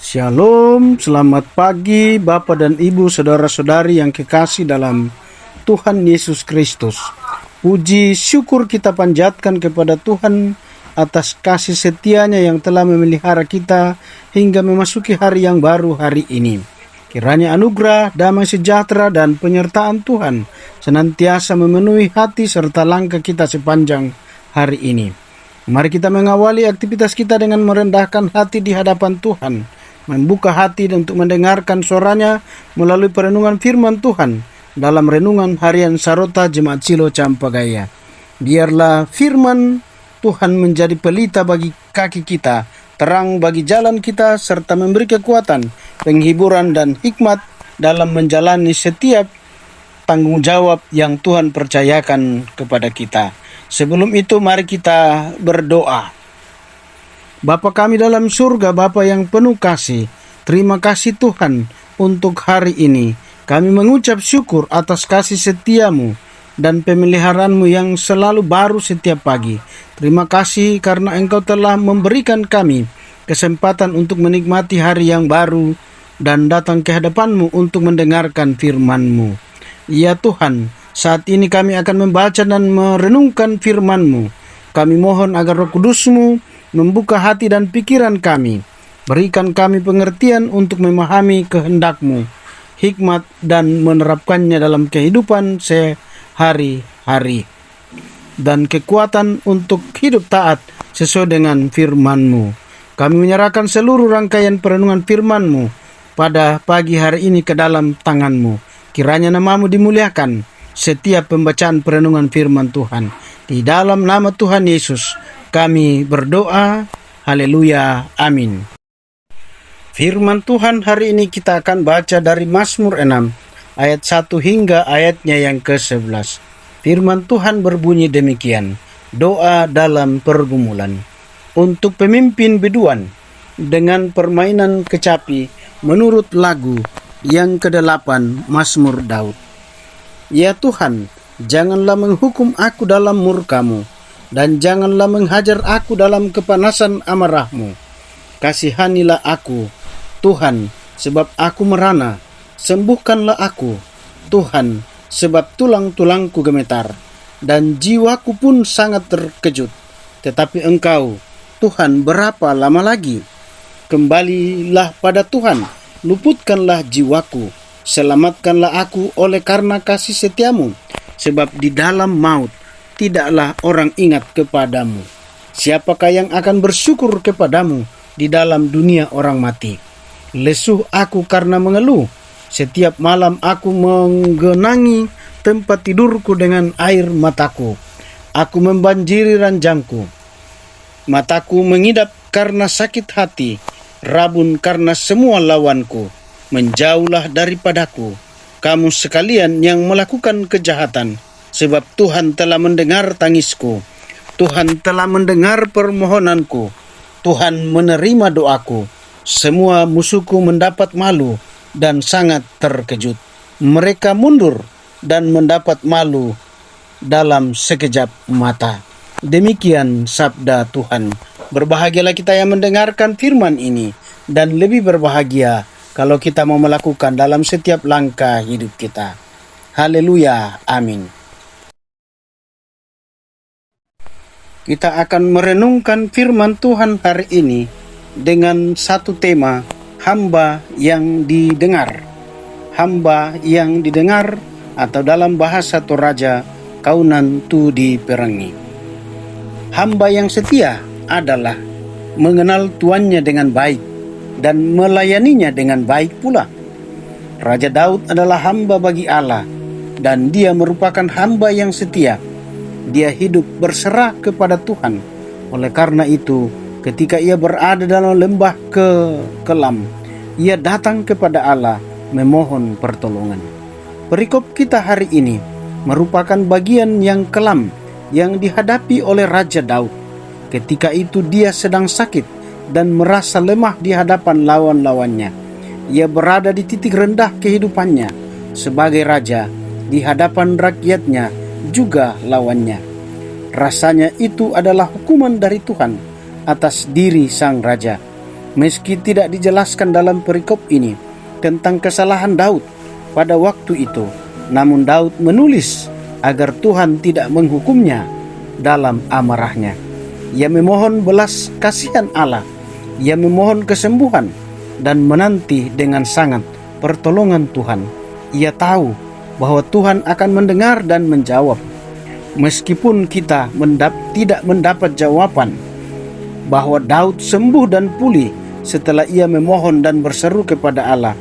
Shalom, selamat pagi Bapak dan Ibu, saudara-saudari yang kekasih dalam Tuhan Yesus Kristus. Puji syukur kita panjatkan kepada Tuhan atas kasih setianya yang telah memelihara kita hingga memasuki hari yang baru hari ini. Kiranya anugerah, damai sejahtera, dan penyertaan Tuhan senantiasa memenuhi hati serta langkah kita sepanjang hari ini. Mari kita mengawali aktivitas kita dengan merendahkan hati di hadapan Tuhan, membuka hati untuk mendengarkan suaranya melalui perenungan firman Tuhan dalam renungan harian Sarota Jemaat Silo Campagaya. Biarlah firman Tuhan menjadi pelita bagi kaki kita, terang bagi jalan kita, serta memberi kekuatan, penghiburan, dan hikmat dalam menjalani setiap tanggung jawab yang Tuhan percayakan kepada kita. Sebelum itu mari kita berdoa. Bapa kami dalam surga, Bapa yang penuh kasih, terima kasih Tuhan untuk hari ini. Kami mengucap syukur atas kasih setiamu dan pemeliharaanmu yang selalu baru setiap pagi. Terima kasih karena Engkau telah memberikan kami kesempatan untuk menikmati hari yang baru dan datang ke hadapanmu untuk mendengarkan firman-Mu. Ya Tuhan, saat ini kami akan membaca dan merenungkan firman-Mu. Kami mohon agar Roh Kudus-Mu membuka hati dan pikiran kami. Berikan kami pengertian untuk memahami kehendak-Mu, hikmat, dan menerapkannya dalam kehidupan sehari-hari, dan kekuatan untuk hidup taat sesuai dengan firman-Mu. Kami menyerahkan seluruh rangkaian perenungan firman-Mu pada pagi hari ini ke dalam tangan-Mu. Kiranya nama-Mu dimuliakan setiap pembacaan perenungan firman Tuhan. Di dalam nama Tuhan Yesus kami berdoa. Haleluya. Amin. Firman Tuhan hari ini kita akan baca dari Mazmur 6 ayat 1 hingga ayatnya yang ke-11. Firman Tuhan berbunyi demikian. Doa dalam pergumulan. Untuk pemimpin biduan dengan permainan kecapi menurut lagu yang ke-8 Mazmur Daud. Ya Tuhan, janganlah menghukum aku dalam murka-Mu, dan janganlah menghajar aku dalam kepanasan amarah-Mu. Kasihanilah aku, Tuhan, sebab aku merana. Sembuhkanlah aku, Tuhan, sebab tulang-tulangku gemetar, dan jiwaku pun sangat terkejut. Tetapi Engkau, Tuhan, berapa lama lagi? Kembalilah pada Tuhan, luputkanlah jiwaku. Selamatkanlah aku oleh karena kasih setiamu, sebab di dalam maut tidaklah orang ingat kepadamu. Siapakah yang akan bersyukur kepadamu di dalam dunia orang mati? Lesuh aku karena mengeluh. Setiap malam aku menggenangi tempat tidurku dengan air mataku. Aku membanjiri ranjangku. Mataku mengidap karena sakit hati, rabun karena semua lawanku. Menjauhlah daripadaku, kamu sekalian yang melakukan kejahatan, sebab Tuhan telah mendengar tangisku. Tuhan telah mendengar permohonanku. Tuhan menerima doaku. Semua musuhku mendapat malu dan sangat terkejut. Mereka mundur dan mendapat malu dalam sekejap mata. Demikian sabda Tuhan. Berbahagialah kita yang mendengarkan firman ini, dan lebih berbahagia kalau kita mau melakukan dalam setiap langkah hidup kita. Haleluya. Amin. Kita akan merenungkan firman Tuhan hari ini dengan satu tema, hamba yang didengar. Hamba yang didengar, atau dalam bahasa Toraja, kaunan tu diperangi. Hamba yang setia adalah mengenal tuannya dengan baik dan melayaninya dengan baik pula. Raja Daud adalah hamba bagi Allah, dan dia merupakan hamba yang setia. Dia hidup berserah kepada Tuhan. Oleh karena itu, ketika ia berada dalam lembah kelam, ia datang kepada Allah memohon pertolongan. Perikop kita hari ini merupakan bagian yang kelam yang dihadapi oleh Raja Daud. Ketika itu dia sedang sakit dan merasa lemah di hadapan lawan-lawannya. Ia berada di titik rendah kehidupannya sebagai raja, di hadapan rakyatnya juga lawannya. Rasanya itu adalah hukuman dari Tuhan atas diri sang raja. Meski tidak dijelaskan dalam perikop ini tentang kesalahan Daud pada waktu itu, namun Daud menulis agar Tuhan tidak menghukumnya dalam amarahnya. Ia memohon belas kasihan Allah, ia memohon kesembuhan dan menanti dengan sangat pertolongan Tuhan. Ia tahu bahwa Tuhan akan mendengar dan menjawab. Meskipun kita tidak mendapat jawaban bahwa Daud sembuh dan pulih setelah ia memohon dan berseru kepada Allah,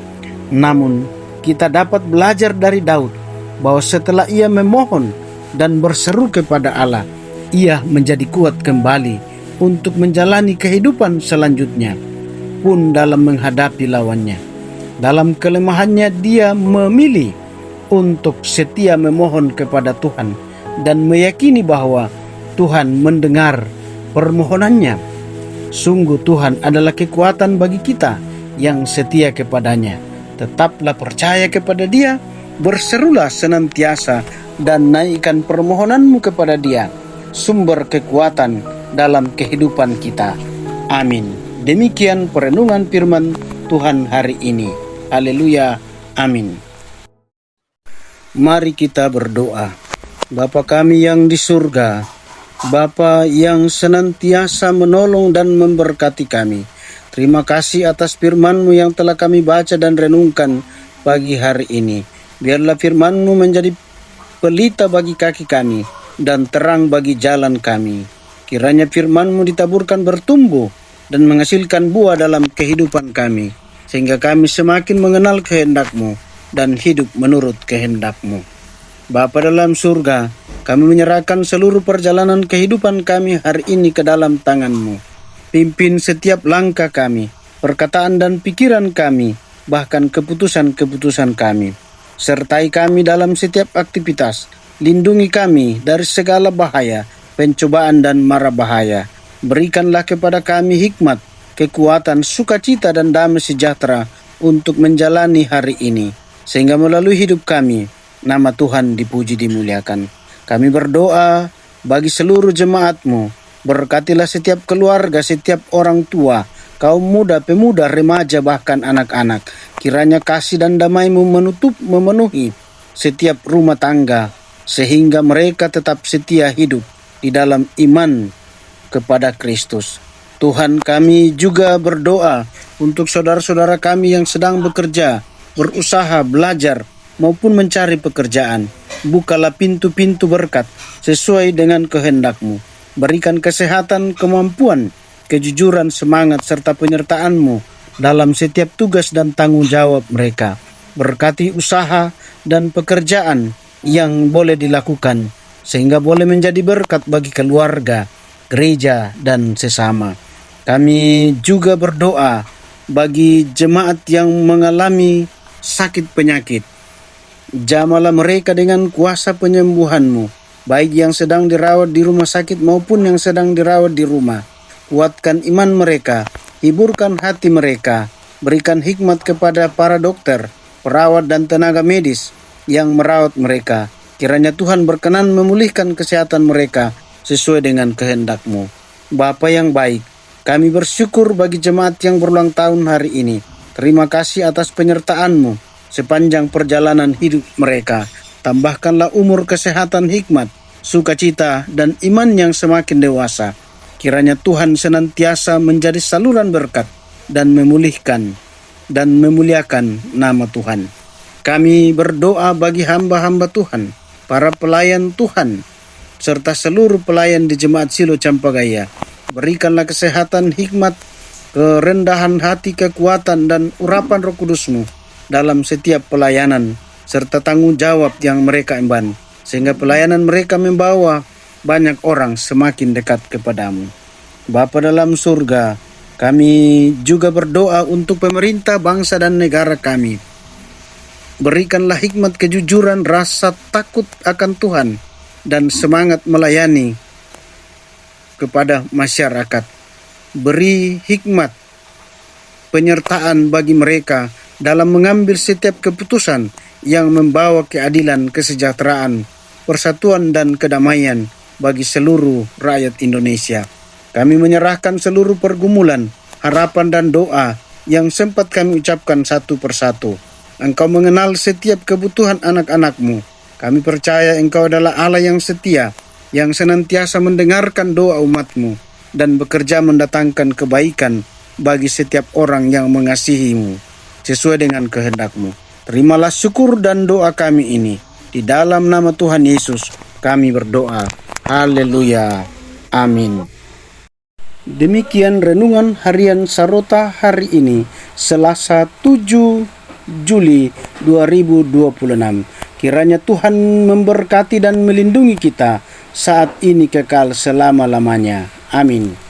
namun kita dapat belajar dari Daud bahwa setelah ia memohon dan berseru kepada Allah, ia menjadi kuat kembali untuk menjalani kehidupan selanjutnya pun dalam menghadapi lawannya. Dalam kelemahannya dia memilih untuk setia memohon kepada Tuhan dan meyakini bahwa Tuhan mendengar permohonannya. Sungguh Tuhan adalah kekuatan bagi kita yang setia kepadanya. Tetaplah percaya kepada Dia, berserulah senantiasa dan naikkan permohonanmu kepada Dia, sumber kekuatan dalam kehidupan kita. Amin. Demikian perenungan firman Tuhan hari ini. Haleluya. Amin. Mari kita berdoa. Bapa kami yang di surga, Bapa yang senantiasa menolong dan memberkati kami, terima kasih atas firman-Mu yang telah kami baca dan renungkan pagi hari ini. Biarlah firman-Mu menjadi pelita bagi kaki kami dan terang bagi jalan kami. Kiranya firman-Mu ditaburkan bertumbuh dan menghasilkan buah dalam kehidupan kami, sehingga kami semakin mengenal kehendak-Mu dan hidup menurut kehendak-Mu. Bapa dalam surga, kami menyerahkan seluruh perjalanan kehidupan kami hari ini ke dalam tangan-Mu. Pimpin setiap langkah kami, perkataan dan pikiran kami, bahkan keputusan-keputusan kami. Sertai kami dalam setiap aktivitas. Lindungi kami dari segala bahaya, pencobaan dan mara bahaya. Berikanlah kepada kami hikmat, kekuatan, sukacita dan damai sejahtera untuk menjalani hari ini, sehingga melalui hidup kami, nama Tuhan dipuji dimuliakan. Kami berdoa bagi seluruh jemaat-Mu. Berkatilah setiap keluarga, setiap orang tua, kaum muda, pemuda, remaja, bahkan anak-anak. Kiranya kasih dan damai-Mu memenuhi setiap rumah tangga, sehingga mereka tetap setia hidup di dalam iman kepada Kristus. Tuhan, kami juga berdoa untuk saudara-saudara kami yang sedang bekerja, berusaha, belajar, maupun mencari pekerjaan. Bukalah pintu-pintu berkat sesuai dengan kehendak-Mu. Berikan kesehatan, kemampuan, kejujuran, semangat, serta penyertaan-Mu dalam setiap tugas dan tanggung jawab mereka. Berkati usaha dan pekerjaan yang boleh dilakukan, sehingga boleh menjadi berkat bagi keluarga, gereja, dan sesama. Kami juga berdoa bagi jemaat yang mengalami sakit penyakit. Jamalah mereka dengan kuasa penyembuhan-Mu, baik yang sedang dirawat di rumah sakit maupun yang sedang dirawat di rumah. Kuatkan iman mereka, hiburkan hati mereka, berikan hikmat kepada para dokter, perawat dan tenaga medis yang merawat mereka. Kiranya Tuhan berkenan memulihkan kesehatan mereka sesuai dengan kehendak-Mu. Bapa yang baik, kami bersyukur bagi jemaat yang berulang tahun hari ini. Terima kasih atas penyertaan-Mu sepanjang perjalanan hidup mereka. Tambahkanlah umur, kesehatan, hikmat, sukacita, dan iman yang semakin dewasa. Kiranya Tuhan senantiasa menjadi saluran berkat dan memulihkan dan memuliakan nama Tuhan. Kami berdoa bagi hamba-hamba Tuhan, para pelayan Tuhan, serta seluruh pelayan di Jemaat Shilo Campagaya. Berikanlah kesehatan, hikmat, kerendahan hati, kekuatan, dan urapan Roh Kudus-Mu dalam setiap pelayanan, serta tanggung jawab yang mereka emban, sehingga pelayanan mereka membawa banyak orang semakin dekat kepadamu. Bapa dalam surga, kami juga berdoa untuk pemerintah, bangsa, dan negara kami. Berikanlah hikmat, kejujuran, rasa takut akan Tuhan, dan semangat melayani kepada masyarakat. Beri hikmat, penyertaan bagi mereka dalam mengambil setiap keputusan yang membawa keadilan, kesejahteraan, persatuan, dan kedamaian bagi seluruh rakyat Indonesia. Kami menyerahkan seluruh pergumulan, harapan dan doa yang sempat kami ucapkan satu persatu. Engkau mengenal setiap kebutuhan anak-anak-Mu. Kami percaya Engkau adalah Allah yang setia, yang senantiasa mendengarkan doa umat-Mu dan bekerja mendatangkan kebaikan bagi setiap orang yang mengasihi-Mu sesuai dengan kehendak-Mu. Terimalah syukur dan doa kami ini. Di dalam nama Tuhan Yesus kami berdoa. Haleluya. Amin. Demikian renungan harian Sarota hari ini, Selasa 7 Juli 2026. Kiranya Tuhan memberkati dan melindungi kita saat ini kekal selama-lamanya. Amin.